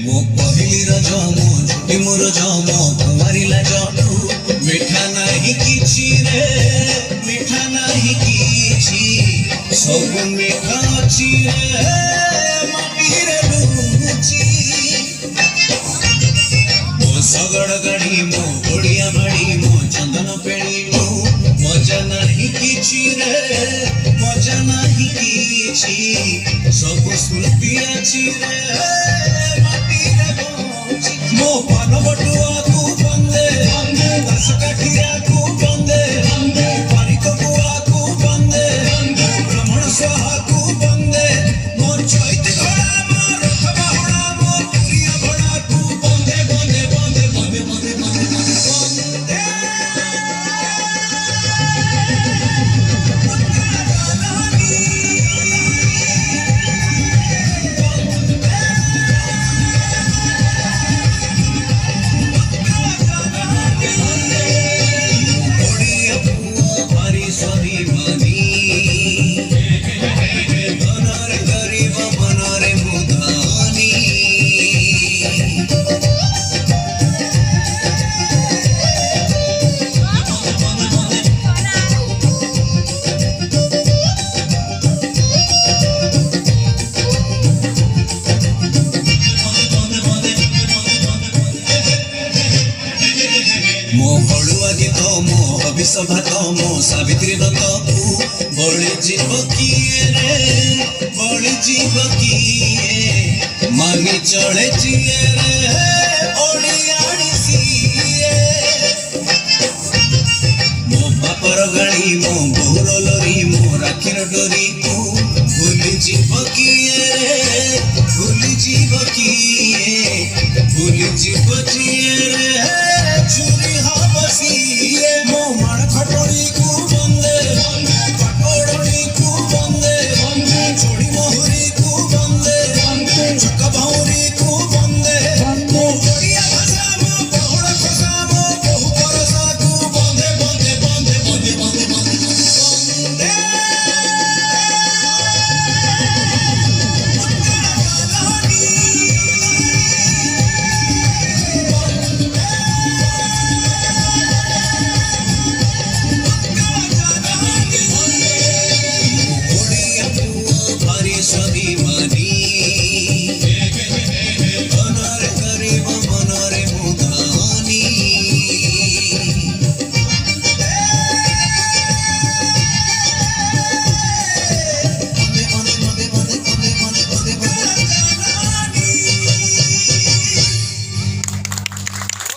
मो पहली रज मो छुटी मोर मो कुमारी लाज मिठा नहीं किछि रे मिठा नहीं किछि सब मिठा अछि रे माटी रे लुचि मो सगड़ गाड़ी मो ओडिया माड़ी मो चंदन पेड़ी मो मजा नहीं किछि रे मजा नहीं किछि सब स्मृति अछि रे माटी रे लुचि मो पान बटुआ तू बंदे दस काठिया तू बंदे पारिक बुआ तू बंदे ब्राह्मण स्वाहा तू बंदे मो चैत घोड़ा मो रथ बाहुड़ा मो पुरिया घोड़ा तू बंदे बंदे बंदे बंदे बंदे बंदे बंदे मो हलुआ गीत मो हबिष भात मो सावित्री व्रत बड़ी जीव किए रे बड़ी जीव किए मानी चढ़े जिए रे ओडियाड़ी सिए मो बापर गाड़ी मो बोर लरी मो राखीर डोरी को भूली जीव किए रे भूली जीव किए भूली जीव जिए रे